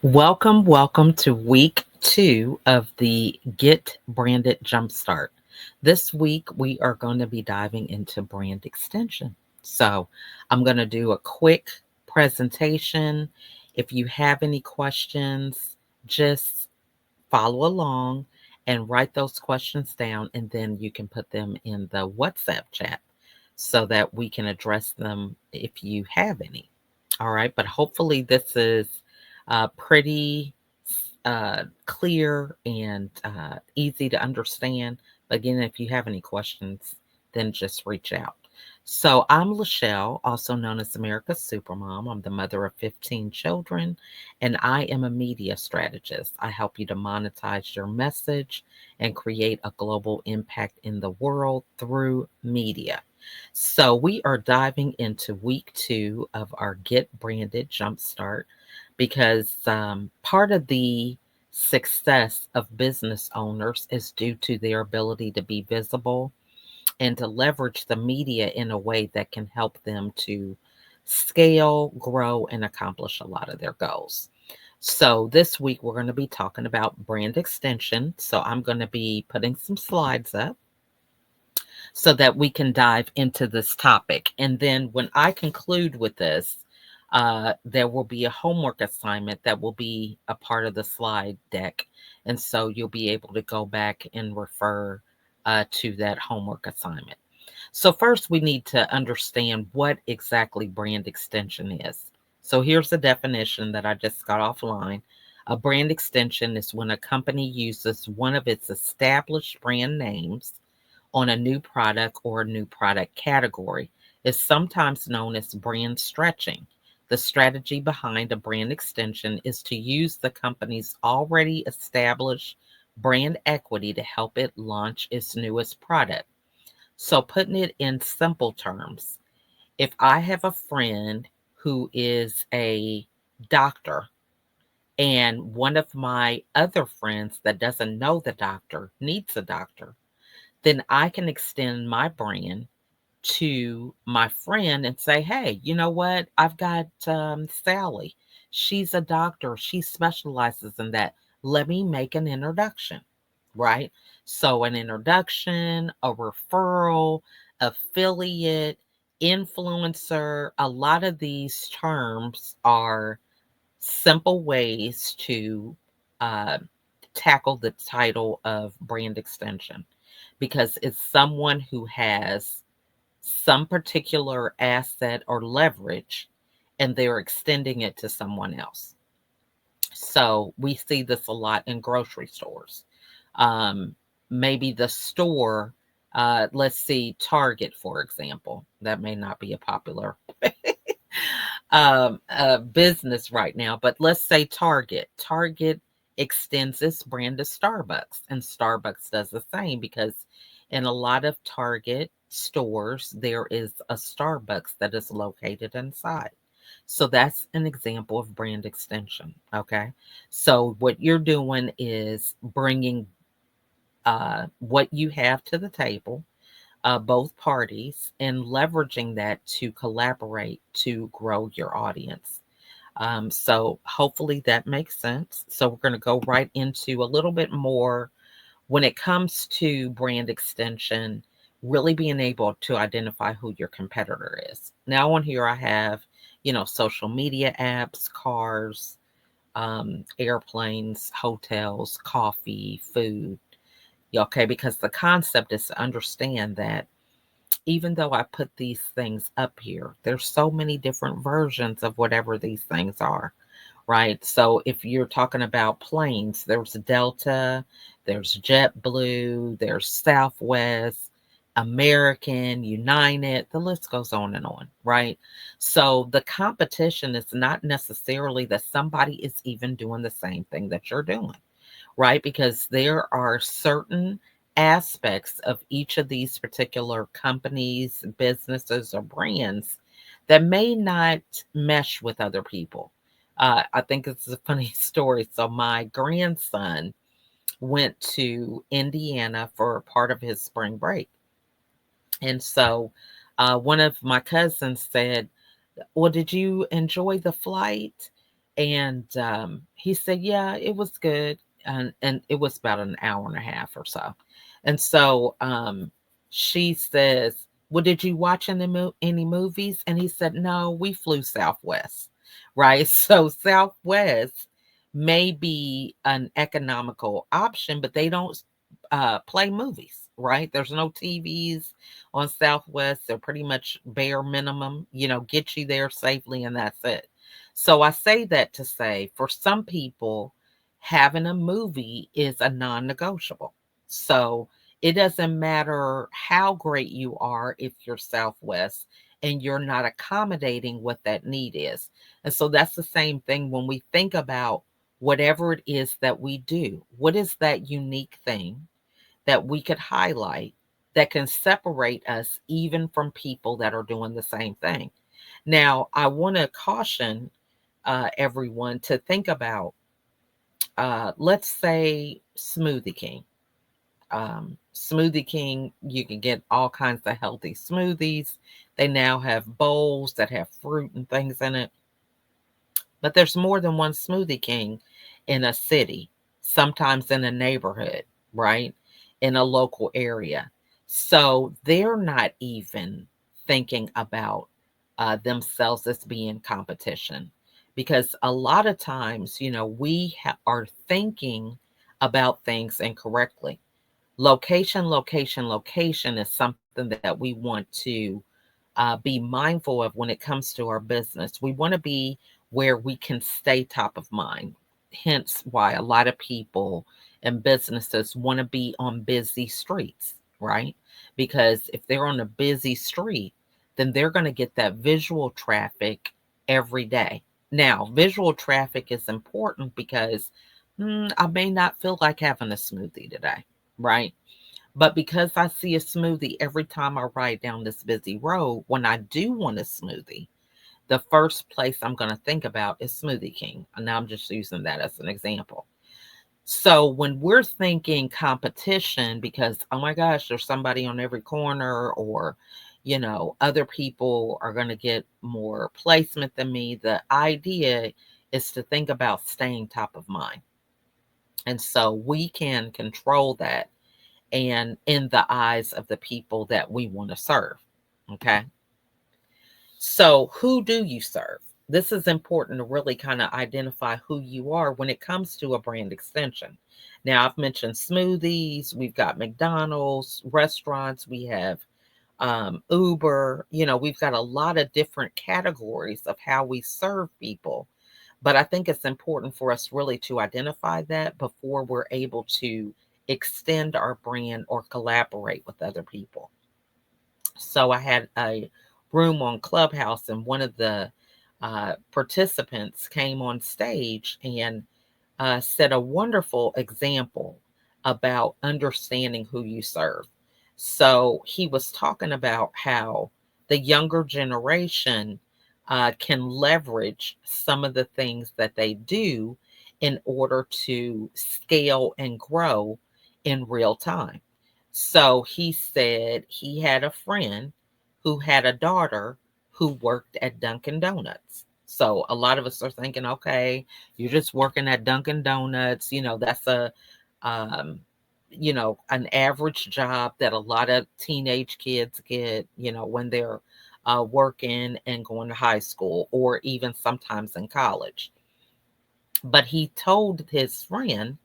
Welcome to week 2 of the Get Branded Jumpstart. This week, we are going to be diving into brand extension. So, I'm going to do a quick presentation. If you have any questions, just follow along and write those questions down, and then you can put them in the WhatsApp chat so that we can address them if you have any. All right, but hopefully, this is pretty clear and easy to understand. But again, if you have any questions, then just reach out. So, I'm Lachelle, also known as America's Supermom. I'm the mother of 15 children, and I am a media strategist. I help you to monetize your message and create a global impact in the world through media. So, we are diving into week 2 of our Get Branded Jumpstart because part of the success of business owners is due to their ability to be visible and to leverage the media in a way that can help them to scale, grow, and accomplish a lot of their goals. So, this week we're going to be talking about brand extension. So, I'm going to be putting some slides up so that we can dive into this topic. And then when I conclude with this, there will be a homework assignment that will be a part of the slide deck. And so you'll be able to go back and refer to that homework assignment. So, first, we need to understand what exactly brand extension is. So, here's the definition that I just got offline. A brand extension is when a company uses one of its established brand names on a new product or a new product category. Is sometimes known as brand stretching. The strategy behind a brand extension is to use the company's already established brand equity to help it launch its newest product. So, putting it in simple terms, if I have a friend who is a doctor and one of my other friends that doesn't know the doctor needs a doctor, then I can extend my brand to my friend and say, hey, you know what? I've got Sally. She's a doctor. She specializes in that. Let me make an introduction, right? So, an introduction, a referral, affiliate, influencer, a lot of these terms are simple ways to uh, tackle the title of brand extension because it's someone who has some particular asset or leverage and they're extending it to someone else. So we see this a lot in grocery stores. Um, Maybe the store, let's see, Target, for example, that may not be a popular business right now, but let's say Target. Target extends its brand to Starbucks, and Starbucks does the same because in a lot of Target stores, there is a Starbucks that is located inside. So that's an example of brand extension. Okay. So what you're doing is bringing what you have to the table, both parties, and leveraging that to collaborate to grow your audience. So hopefully that makes sense. So we're going to go right into a little bit more when it comes to brand extension, really being able to identify who your competitor is. Now on here I have, social media apps, cars, airplanes, hotels, coffee, food. Okay, because the concept is to understand that even though I put these things up here, there's so many different versions of whatever these things are, right? So if you're talking about planes, there's Delta, there's JetBlue, there's Southwest, American, United, the list goes on, right? So the competition is not necessarily that somebody is even doing the same thing that you're doing, right? Because there are certain aspects of each of these particular companies, businesses, or brands that may not mesh with other people. I think it's a funny story. So, my grandson went to Indiana for part of his spring break. And so, one of my cousins said, well, did you enjoy the flight? And he said, yeah, it was good. And it was about an hour and a half or so. And so she says, well, did you watch any movies? And he said, no, we flew Southwest, right? So Southwest may be an economical option, but they don't play movies, right? There's no TVs on Southwest. They're pretty much bare minimum, get you there safely, and that's it. So I say that to say for some people, having a movie is a non negotiable. So it doesn't matter how great you are if you're Southwest and you're not accommodating what that need is. And so that's the same thing when we think about whatever it is that we do. What is that unique thing that we could highlight that can separate us even from people that are doing the same thing? Now, I want to caution everyone to think about, let's say, Smoothie King. Smoothie King, you can get all kinds of healthy smoothies. They now have bowls that have fruit and things in it. But there's more than one Smoothie King in a city, sometimes in a neighborhood, right? In a local area. So they're not even thinking about themselves as being competition. Because a lot of times, we are thinking about things incorrectly. Location, location, location is something that we want to be mindful of when it comes to our business. We want to be where we can stay top of mind. Hence, why a lot of people and businesses want to be on busy streets, right? Because if they're on a busy street, then they're going to get that visual traffic every day. Now, visual traffic is important because I may not feel like having a smoothie today, right? But because I see a smoothie every time I ride down this busy road, when I do want a smoothie, the first place I'm going to think about is Smoothie King. And now I'm just using that as an example. So when we're thinking competition, because, oh my gosh, there's somebody on every corner, or, other people are going to get more placement than me, the idea is to think about staying top of mind. And so we can control that and in the eyes of the people that we want to serve. Okay. So, who do you serve? This is important to really kind of identify who you are when it comes to a brand extension. Now, I've mentioned smoothies, we've got McDonald's, restaurants, we have Uber, we've got a lot of different categories of how we serve people. But I think it's important for us really to identify that before we're able to extend our brand or collaborate with other people. So I had a room on Clubhouse, and one of the participants came on stage and set a wonderful example about understanding who you serve. So he was talking about how the younger generation can leverage some of the things that they do in order to scale and grow in real time. So he said he had a friend who had a daughter who worked at Dunkin' Donuts. So a lot of us are thinking, okay, you're just working at Dunkin' Donuts. That's um, an average job that a lot of teenage kids get, when they're working and going to high school or even sometimes in college. But he told his friend,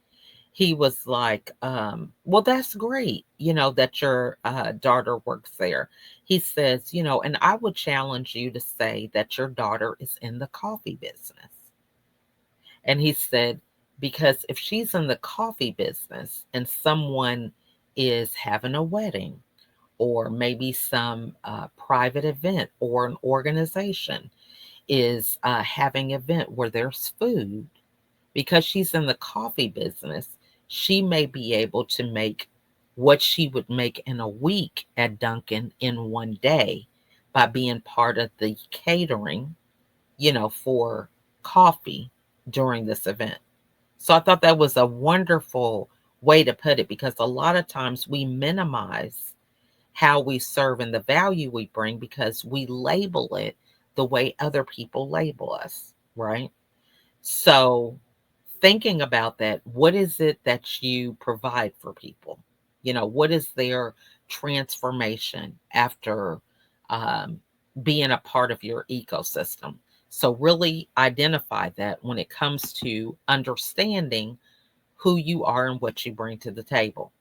he was like, well, that's great, that your daughter works there. He says, and I would challenge you to say that your daughter is in the coffee business. And he said, because if she's in the coffee business and someone is having a wedding or maybe some private event, or an organization is having an event where there's food, because she's in the coffee business, she may be able to make what she would make in a week at Dunkin' in one day by being part of the catering, for coffee during this event. So I thought that was a wonderful way to put it, because a lot of times we minimize how we serve and the value we bring because we label it the way other people label us, right? So, thinking about that, what is it that you provide for people? What is their transformation after um, being a part of your ecosystem? So, really identify that when it comes to understanding who you are and what you bring to the table.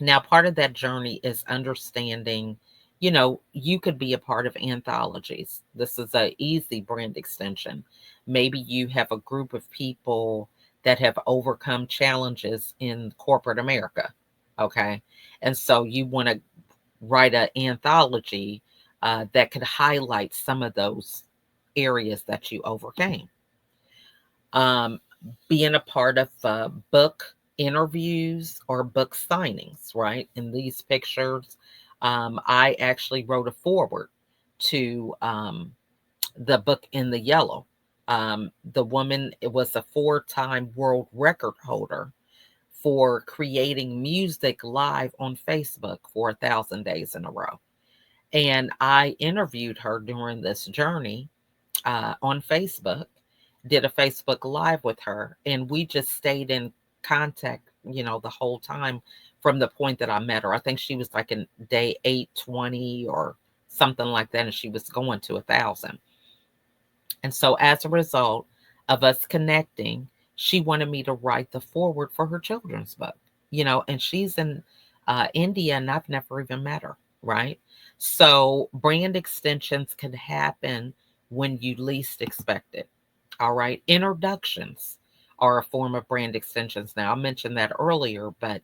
Now, part of that journey is understanding, you could be a part of anthologies. This is a easy brand extension. Maybe you have a group of people that have overcome challenges in corporate America. Okay. And so you want to write an anthology that could highlight some of those areas that you overcame. um, Being a part of book interviews or book signings, right? In these pictures, I actually wrote a foreword to the book in the yellow. The woman, it was a 4-time world record holder for creating music live on Facebook for 1,000 days in a row. And I interviewed her during this journey on Facebook, did a Facebook Live with her, and we just stayed in contact, the whole time from the point that I met her. I think she was like in day 820 or something like that, and she was going to 1,000. And so, as a result of us connecting, she wanted me to write the foreword for her children's book, and she's in India, and I've never even met her, right? So, brand extensions can happen when you least expect it. All right. Introductions are a form of brand extensions. Now, I mentioned that earlier, but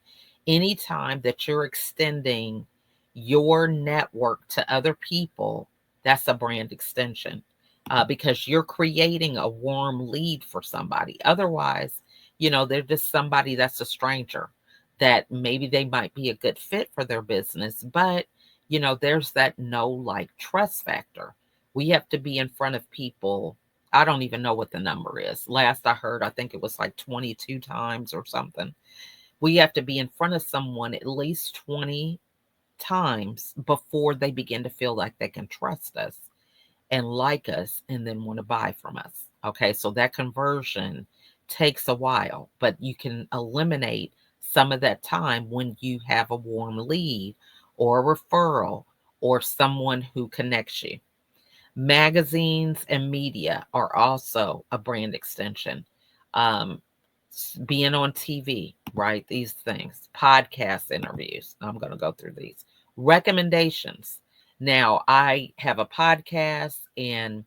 anytime that you're extending your network to other people, that's a brand extension because you're creating a warm lead for somebody. Otherwise, they're just somebody that's a stranger that maybe they might be a good fit for their business, but, there's that no like trust factor. We have to be in front of people. I don't even know what the number is. Last I heard, I think it was like 22 times or something. We have to be in front of someone at least 20 times before they begin to feel like they can trust us and like us and then want to buy from us. Okay, so that conversion takes a while, but you can eliminate some of that time when you have a warm lead or a referral or someone who connects you. Magazines and media are also a brand extension. Um, Being on TV, right? These things, podcast interviews. I'm going to go through these recommendations. Now, I have a podcast, and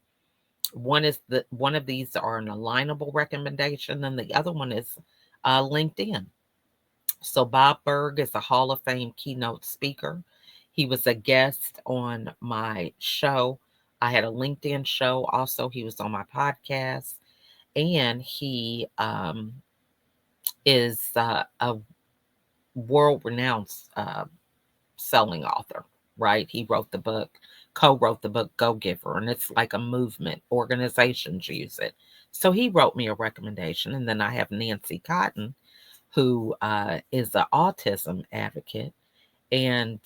one of these are an alignable recommendation, and the other one is LinkedIn. So Bob Berg is a Hall of Fame keynote speaker. He was a guest on my show. I had a LinkedIn show. Also, he was on my podcast, and he is a world renowned selling author, right? He wrote the book, co wrote the book Go Giver, and it's like a movement. Organizations use it. So he wrote me a recommendation. And then I have Nancy Cotton, who is an autism advocate. And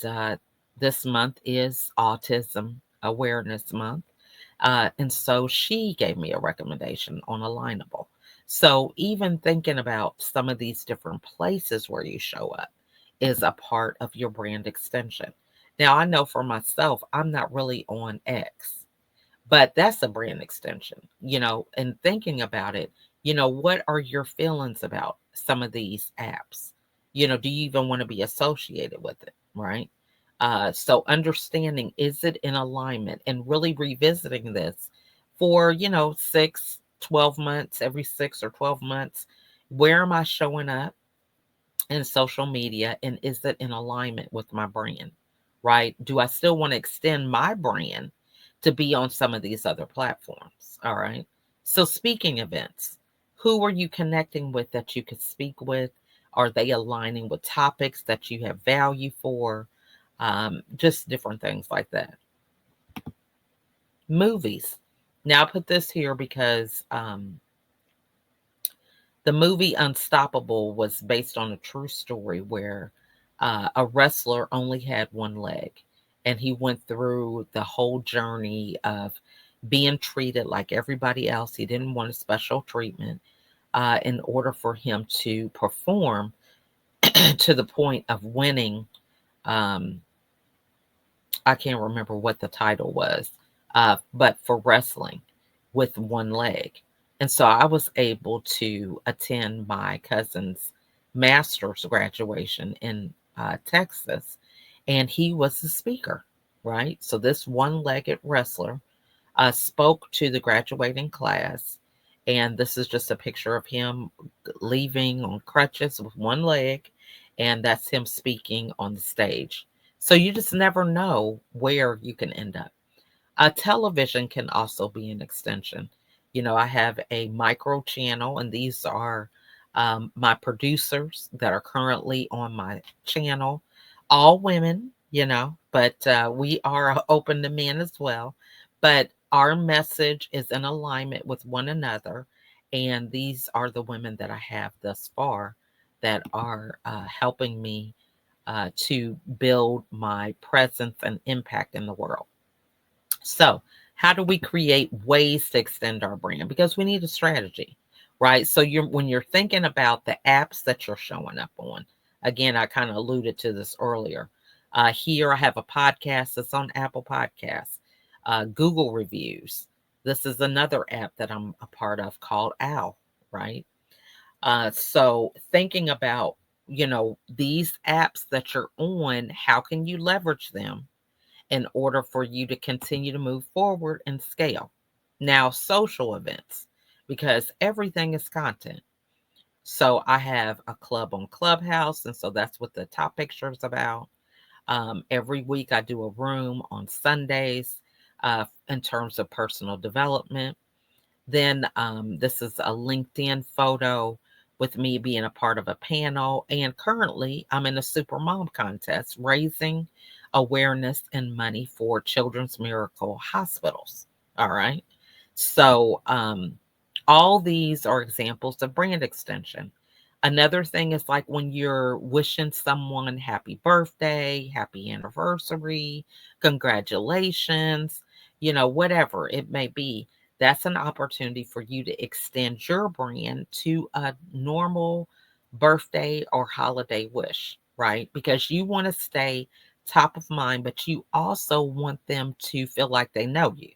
this month is Autism Awareness Month. And so she gave me a recommendation on Alignable. So even thinking about some of these different places where you show up is a part of your brand extension. Now, I know for myself, I'm not really on X, but that's a brand extension, and thinking about it, what are your feelings about some of these apps? Do you even want to be associated with it, right? So understanding, is it in alignment, and really revisiting this for, 6, 12 months, every 6 or 12 months. Where am I showing up in social media, and is it in alignment with my brand, right? Do I still want to extend my brand to be on some of these other platforms? All right. So, speaking events, who are you connecting with that you could speak with? Are they aligning with topics that you have value for? Just different things like that. Movies. Now, I put this here because the movie Unstoppable was based on a true story where a wrestler only had one leg, and he went through the whole journey of being treated like everybody else. He didn't want a special treatment in order for him to perform to the point of winning. Um, I can't remember what the title was, but for wrestling with one leg. And so I was able to attend my cousin's master's graduation in Texas, and he was the speaker, right? So this one legged wrestler spoke to the graduating class. And this is just a picture of him leaving on crutches with one leg. And that's him speaking on the stage. So you just never know where you can end up. A television can also be an extension. I have a micro channel, and these are my producers that are currently on my channel. All women, but we are open to men as well. But our message is in alignment with one another. And these are the women that I have thus far that are helping me to build my presence and impact in the world. So, how do we create ways to extend our brand? Because we need a strategy, right? So, when you're thinking about the apps that you're showing up on, again, I kind of alluded to this earlier. Here, I have a podcast that's on Apple Podcasts, Google Reviews. This is another app that I'm a part of called Owl, right? So, thinking about these apps that you're on, how can you leverage them in order for you to continue to move forward and scale? Now, social events, because everything is content. So I have a club on Clubhouse, and so that's what the top picture is about. Every week I do a room on Sundays in terms of personal development. Then this is a LinkedIn photo with me being a part of a panel. And currently, I'm in a super mom contest raising awareness and money for Children's Miracle Hospitals. All right. So, all these are examples of brand extension. Another thing is like when you're wishing someone happy birthday, happy anniversary, congratulations, whatever it may be, that's an opportunity for you to extend your brand to a normal birthday or holiday wish, right? Because you want to stay top of mind, but you also want them to feel like they know you,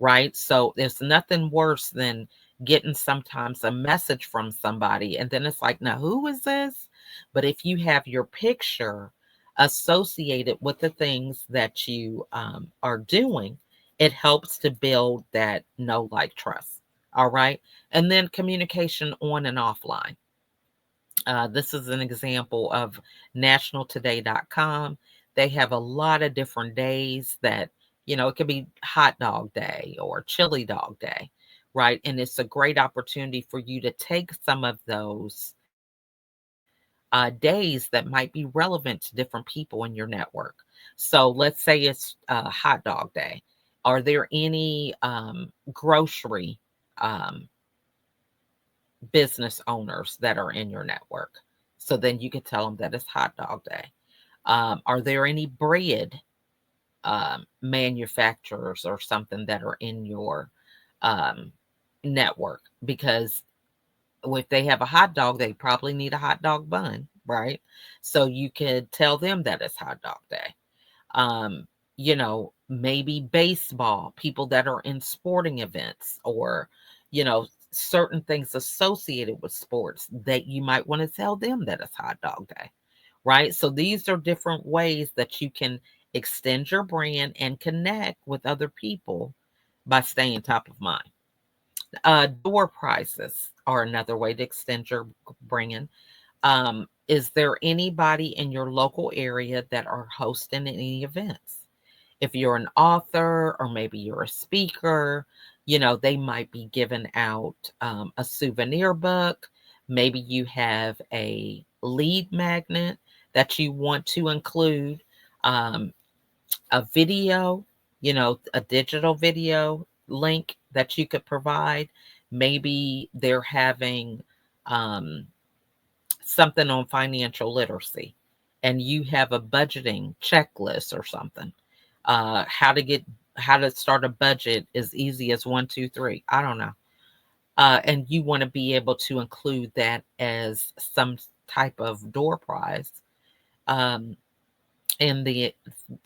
right? So there's nothing worse than getting sometimes a message from somebody and then it's like, now who is this? But if you have your picture associated with the things that you are doing, it helps to build that know, like, trust. All right. And then communication on and offline. This is an example of nationaltoday.com. They have a lot of different days that, it could be hot dog day or chili dog day, right? And it's a great opportunity for you to take some of those days that might be relevant to different people in your network. So let's say it's hot dog day. Are there any grocery um, business owners that are in your network? So then you can tell them that it's hot dog day. Are there any bread manufacturers or something that are in your um, network? Because if they have a hot dog, they probably need a hot dog bun, right? So you could tell them that it's hot dog day. Maybe baseball, people that are in sporting events or, certain things associated with sports that you might want to tell them that it's hot dog day, right? So these are different ways that you can extend your brand and connect with other people by staying top of mind. Door prizes are another way to extend your brand. Is there anybody in your local area that are hosting any events? If you're an author or maybe you're a speaker, they might be giving out a souvenir book. Maybe you have a lead magnet that you want to include, um, a video, a digital video link that you could provide. Maybe they're having um, something on financial literacy and you have a budgeting checklist or something, how to get how to start a budget as easy as one, two, three. I don't know. And you want to be able to include that as some type of door prize um, in the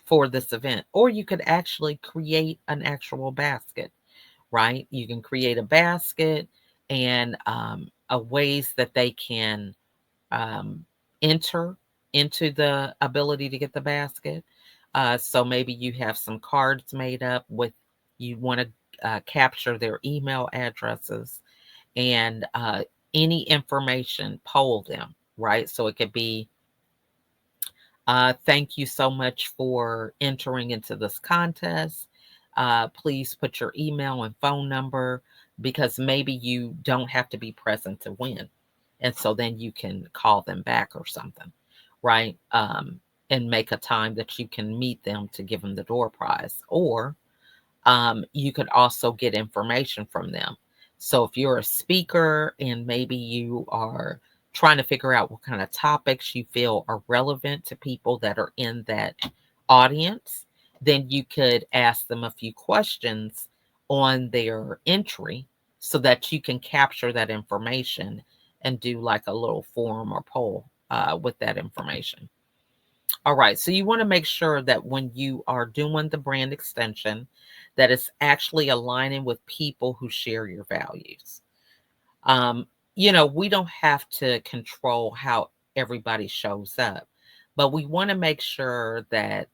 for this event. Or you could actually create an actual basket, right? You can create a basket and a ways that they can um, enter into the ability to get the basket. So maybe you have some cards made up with you want to capture their email addresses and any information, poll them, right? So it could be thank you so much for entering into this contest. Please put your email and phone number because maybe you don't have to be present to win. And so then you can call them back or something, right? And make a time that you can meet them to give them the door prize. Or you could also get information from them. So if you're a speaker and maybe you are trying to figure out what kind of topics you feel are relevant to people that are in that audience, then you could ask them a few questions on their entry so that you can capture that information and do like a little forum or poll with that information. All right. So you want to make sure that when you are doing the brand extension, that it's actually aligning with people who share your values. Um, we don't have to control how everybody shows up, but we want to make sure that,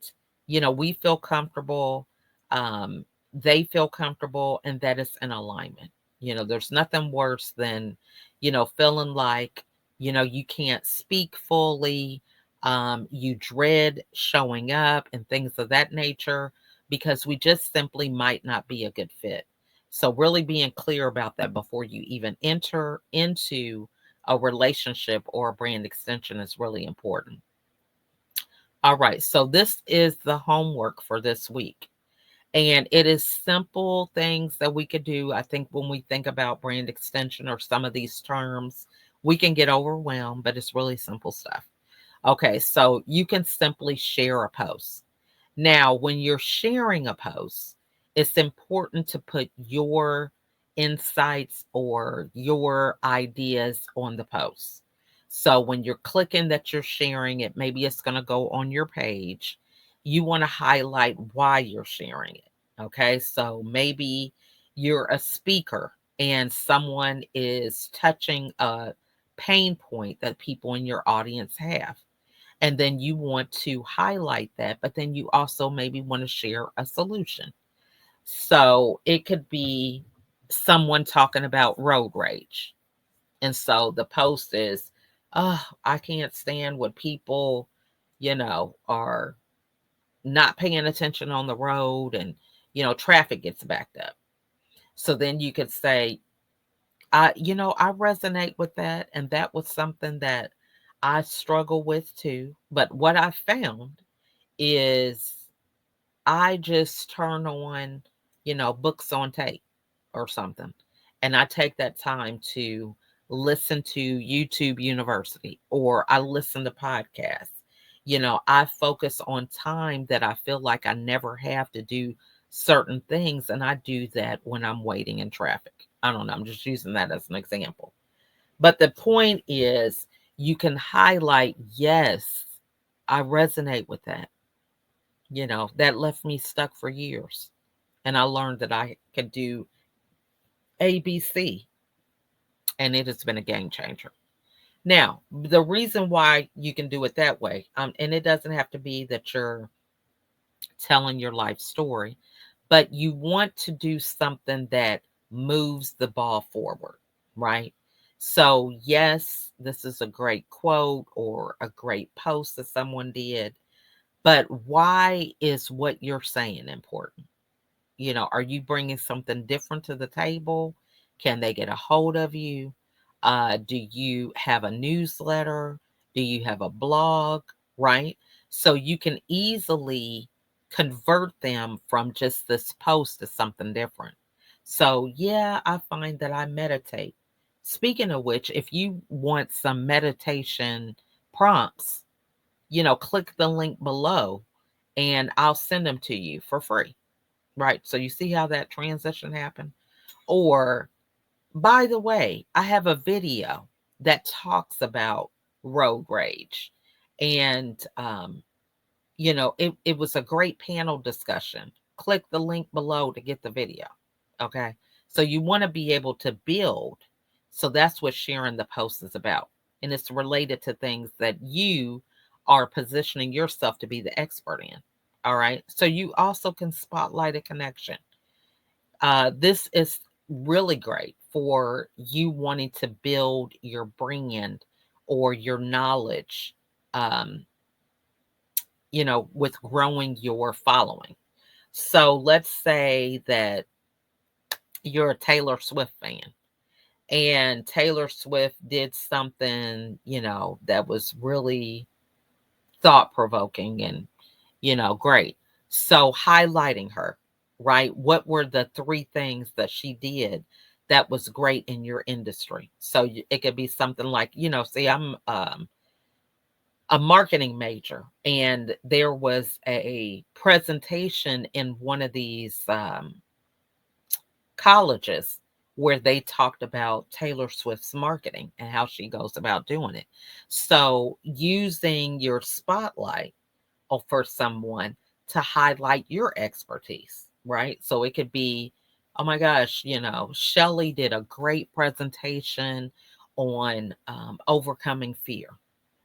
we feel comfortable, um, they feel comfortable, and that it's in alignment. There's nothing worse than, feeling like, you can't speak fully, you dread showing up and things of that nature because we just simply might not be a good fit. So, really being clear about that before you even enter into a relationship or a brand extension is really important. All right. So, this is the homework for this week. And it is simple things that we could do. I think when we think about brand extension or some of these terms, we can get overwhelmed, but it's really simple stuff. Okay. So, you can simply share a post. Now, when you're sharing a post, it's important to put your insights or your ideas on the post. So when you're clicking that you're sharing it, maybe it's going to go on your page. You want to highlight why you're sharing it. Okay. So maybe you're a speaker and someone is touching a pain point that people in your audience have, and then you want to highlight that, but then you also maybe want to share a solution. So it could be someone talking about road rage. And so the post is, oh, I can't stand when people, are not paying attention on the road and, traffic gets backed up. So then you could say, I resonate with that. And that was something that I struggle with too. But what I found is I just turn on, books on tape or something. And I take that time to listen to YouTube University or I listen to podcasts. I focus on time that I feel like I never have to do certain things. And I do that when I'm waiting in traffic. I don't know. I'm just using that as an example. But the point is, you can highlight, yes, I resonate with that. That left me stuck for years. And I learned that I could do ABC, and it has been a game changer. Now, the reason why you can do it that way, and it doesn't have to be that you're telling your life story, but you want to do something that moves the ball forward, right? So, yes, this is a great quote or a great post that someone did, but why is what you're saying important? Are you bringing something different to the table? Can they get a hold of you? Do you have a newsletter? Do you have a blog? Right? So you can easily convert them from just this post to something different. So, yeah, I find that I meditate. Speaking of which, if you want some meditation prompts, click the link below and I'll send them to you for free. right? So you see how that transition happened? Or, by the way, I have a video that talks about road rage. And, it was a great panel discussion. Click the link below to get the video. Okay. So you want to be able to build. So that's what sharing the post is about. And it's related to things that you are positioning yourself to be the expert in. All right. So you also can spotlight a connection. This is really great for you wanting to build your brand or your knowledge, um, with growing your following. So let's say that you're a Taylor Swift fan and Taylor Swift did something, that was really thought provoking and, great. So highlighting her, right? What were the three things that she did that was great in your industry? So it could be something like, see, I'm a marketing major, and there was a presentation in one of these colleges where they talked about Taylor Swift's marketing and how she goes about doing it. So, using your spotlight for someone to highlight your expertise, right? So, it could be, oh my gosh, Shelly did a great presentation on overcoming fear,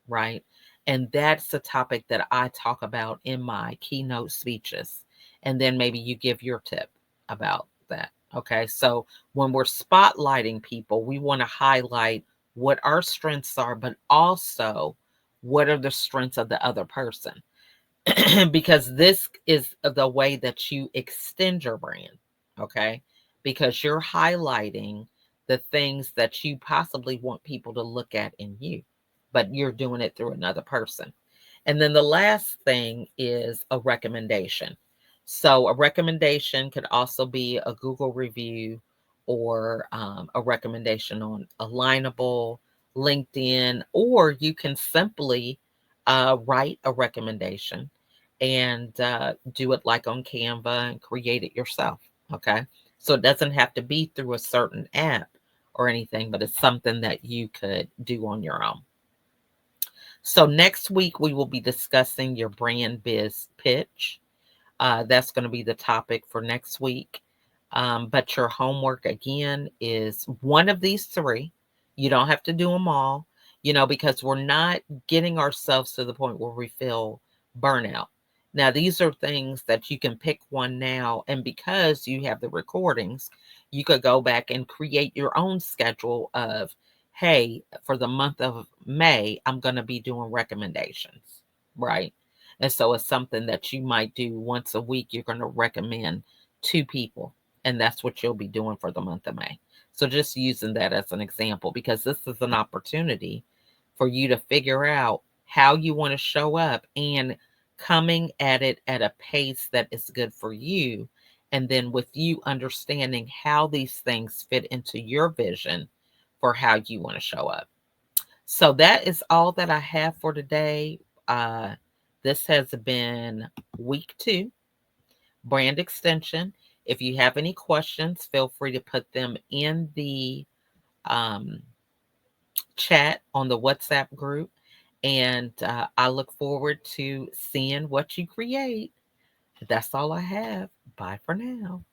right? And that's the topic that I talk about in my keynote speeches. And then maybe you give your tip about that. Okay. So when we're spotlighting people, we want to highlight what our strengths are, but also what are the strengths of the other person. Because this is the way that you extend your brand. Okay. Because you're highlighting the things that you possibly want people to look at in you, but you're doing it through another person. And then the last thing is a recommendation. So a recommendation could also be a Google review or a recommendation on Alignable, LinkedIn, or you can simply write a recommendation and do it like on Canva and create it yourself. Okay. So it doesn't have to be through a certain app or anything, but it's something that you could do on your own. So next week, we will be discussing your brand biz pitch. That's going to be the topic for next week. But your homework again is one of these three. You don't have to do them all, because we're not getting ourselves to the point where we feel burnout. Now, these are things that you can pick one now. And because you have the recordings, you could go back and create your own schedule of, hey, for the month of May, I'm going to be doing recommendations, right? And so it's something that you might do once a week. You're going to recommend two people, and that's what you'll be doing for the month of May. So just using that as an example, because this is an opportunity for you to figure out how you want to show up and coming at it at a pace that is good for you. And then with you understanding how these things fit into your vision for how you want to show up. So that is all that I have for today. This has been week 2, brand extension. If you have any questions, feel free to put them in the um, chat on the WhatsApp group. And I look forward to seeing what you create. That's all I have. Bye for now.